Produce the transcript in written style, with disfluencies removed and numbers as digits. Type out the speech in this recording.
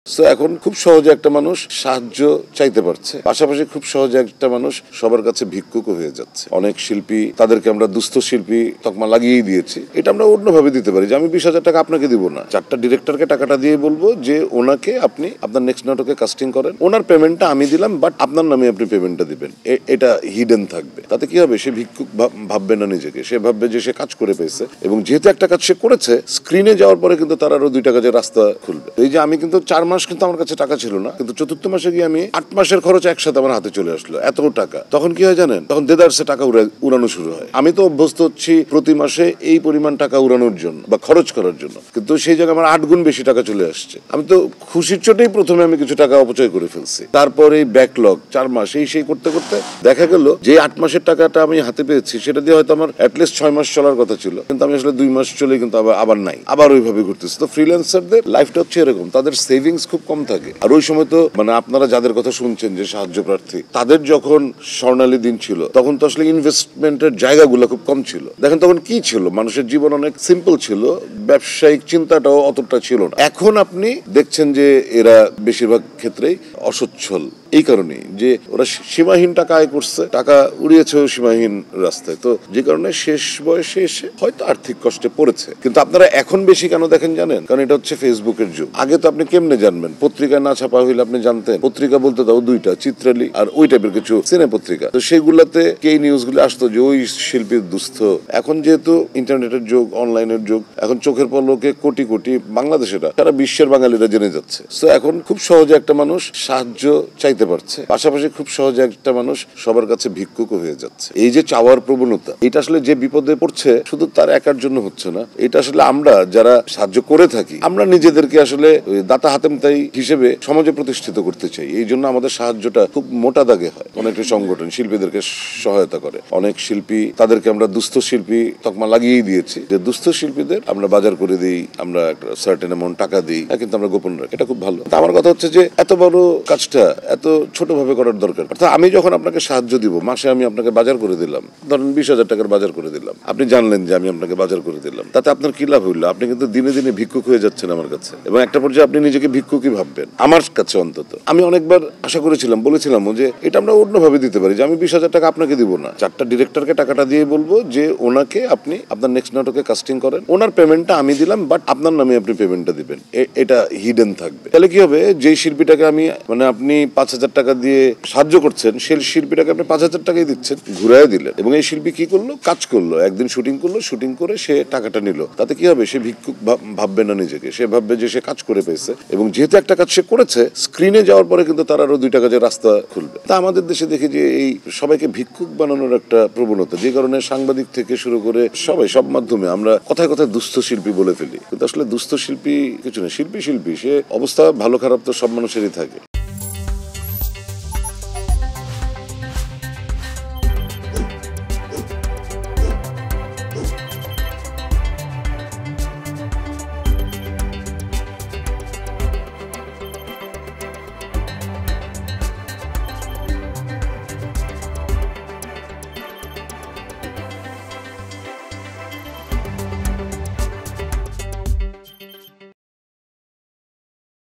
So এখন খুব সহজে একটা মানুষ সাহায্য চাইতে পারছে, পাশাপাশি খুব সহজে একটা মানুষ সবার কাছে ভিক্ষুক হয়ে যাচ্ছে। অনেক শিল্পী, তাদেরকে আমরা দুস্থ শিল্পী তকমা লাগিয়েই দিয়েছি। এটা আমরা অন্যভাবে দিতে পারি যে আমি 20,000 টাকা আপনাকে দিব না, 4টা ডিরেক্টরকে টাকাটা দিয়ে বলবো যে ওনাকে আপনি আপনার নেক্সট নাটকে কাস্টিং করেন, ওনার পেমেন্টটা আমি দিলাম, বাট আপনার নামে আপনি পেমেন্টটা দিবেন। এটা হিডেন থাকবে। তাতে কি হবে, সে ভিক্ষুক ভাববে না নিজেকে, সে ভাববে যে সে কাজ করে পেয়েছে, এবং যেহেতু একটা কাজ সে করেছে, স্ক্রিনে যাওয়ার পরে কিন্তু তার আরো 2টা কাজের রাস্তা খুলবে। এই যে আমি কিন্তু 4 মাস কিন্তু আমার কাছে টাকা ছিল না, কিন্তু 4র্থ মাসে গিয়ে আমি 8 মাসের খরচ একসাথে আমার হাতে চলে আসলো, এত টাকা। তখন কি হয় জানেন, তখন দেদারসে টাকা উড়ানো শুরু হয়। আমি তো অভ্যস্ত হচ্ছি প্রতি মাসে এই পরিমাণ টাকা উড়ানোর জন্য বা খরচ করার জন্য, কিন্তু সেই জায়গায় আমার 8 গুণ বেশি টাকা চলে আসছে। আমি তো খুশির চোটেই প্রথমে আমি কিছু টাকা অপচয় করে ফেলছি। তারপরে ব্যাকলগ 4 মাস সেই করতে করতে দেখা গেল যে 8 মাসের টাকাটা আমি হাতে পেয়েছি, সেটা দিয়ে হয়তো আমার অ্যাটলিস্ট 6 মাস চলার কথা ছিল, কিন্তু আমি আসলে 2 মাস চলে কিন্তু আবার নাই, আবার ওইভাবে ঘুরতেছি। তো ফ্রিল্যান্সারদের লাইফটা হচ্ছে এরকম, তাদের সেভিংস খুব কম থাকে। আর ওই সময় তো আপনারা যাদের কথা শুনছেন যে সাহায্য প্রার্থী, তাদের যখন স্বর্ণালী দিন ছিল, তখন তো আসলে ইনভেস্টমেন্টের জায়গাগুলো খুব কম ছিল। দেখেন তখন কি ছিল, মানুষের জীবন অনেক সিম্পল ছিল, ব্যবসায়িক চিন্তাটাও অতটা ছিল না। এখন আপনি দেখছেন যে এরা বেশিরভাগ ক্ষেত্রেই অসচ্ছল, এই কারণেই যে ওরা সীমাহীন টাকা আয় করছে, টাকা উড়িয়েছে সীমাহীন রাস্তায়। তো যে কারণে শেষ বয়সে এসে হয়তো আর্থিক কষ্টে পড়েছে। কিন্তু আপনারা এখন বেশি কেন দেখেন জানেন, কারণ এটা হচ্ছে ফেসবুকের যুগ। আগে তো আপনি কেমনে জানবেন, পত্রিকায় না ছাপা হইলে আপনি জানতেন? পত্রিকা বলতে দাও 2টা, চিত্রালী আর ওই টাইপের কিছু সিনে পত্রিকা। তো সেগুলাতে এই নিউজগুলো আসতো যে ওই শিল্পীর দুস্থ। এখন যেহেতু ইন্টারনেটের যুগ, অনলাইনের যুগ, এখন চোখের পলকে কোটি কোটি বাংলাদেশের সারা বিশ্বের বাঙালিরা জেনে যাচ্ছে। তো এখন খুব সহজে একটা মানুষ সাহায্য চাইতে পারছে, পাশাপাশি খুব সহজে একটা মানুষ সবার কাছে ভিক্ষুক হয়ে যাচ্ছে। এই যে চাওয়ার প্রবণতা, এটা আসলে যে বিপদে পড়ছে শুধু তার একার জন্য হচ্ছে না, এটা আসলে আমরা যারা সাহায্য করে থাকি, আমরা নিজেদেরকে আসলে দাতা হাতেমতাই হিসেবে সমাজে প্রতিষ্ঠিত করতে চাই। এই জন্য আমাদের সাহায্যটা খুব মোটা দাগে হয়। অনেকটা সংগঠন শিল্পীদেরকে সহায়তা করে, অনেক শিল্পী, তাদেরকে আমরা দুস্থ শিল্পী তকমা লাগিয়েই দিয়েছি যে দুস্থ শিল্পীদের আমরা বাজার করে দিই, আমরা একটা সার্টেন অ্যামাউন্ট টাকা দিই, কিন্তু আমরা গোপন রাখি। এটা খুব ভালো। আমার কথা হচ্ছে যে এত বড় কাজটা এত ছোট ভাবে করার দরকার। অর্থাৎ আমি যখন আপনাকে সাহায্য দিব, মাসে আমি আপনাকে বাজার করে দিলাম, ধরেন 20,000 টাকার বাজার করে দিলাম, আপনি জানলেন যে আমি আপনাকে বাজার করে দিলাম, তাতে আপনার কি লাভ হইলো? আপনি কিন্তু দিনে দিনে ভিক্ষুক হয়ে যাচ্ছেন আমার কাছে, এবং একটা পর্যায়ে আপনি নিজেকে ভিক্ষুকই ভাববেন, আমার কাছে অন্তত। আমি অনেকবার আশা করেছিলাম, বলেছিলাম যে এটা আমরা অন্যভাবে দিতে পারি যে আমি 20,000 টাকা আপনাকে দিব না, 4টা ডিরেক্টরকে টাকাটা দিয়ে বলবো যে ওনাকে আপনি আপনার নেক্সট নাটকে কাস্টিং করেন, ওনার পেমেন্টটা আমি দিলাম, বাট আপনার নামে আপনি পেমেন্টটা দিবেন। এটা হিডেন থাকবে। তাহলে কি হবে, যেই শিল্পীটাকে আমি আপনি 5,000 টাকা দিয়ে সাহায্য করছেন, সেই শিল্পীটাকে আপনি 5,000 টাকাই দিচ্ছেন, ঘুরাই দিলেন, এবং এই শিল্পী কি করলো, কাজ করলো, একদিন শুটিং করলো, শুটিং করে সে টাকাটা নিল। তাতে কি হবে, সে ভিক্ষুক ভাববে না নিজেকে, সে ভাববে যে সে কাজ করে পেয়েছে, এবং যেহেতু একটা কাজ সে করেছে, স্ক্রিনে যাওয়ার পরে কিন্তু তার আরো 2টা কাজের রাস্তা খুলবে। তা আমাদের দেশে দেখি যে এই সবাইকে ভিক্ষুক বানানোর একটা প্রবণতা, যে কারণে সাংবাদিক থেকে শুরু করে সব মাধ্যমে আমরা কথায় কথায় দুস্থ শিল্পী বলে ফেলি, কিন্তু আসলে দুস্থ শিল্পী কিছু না, শিল্পী সে অবস্থা ভালো খারাপ তো সব মানুষেরই থাকে।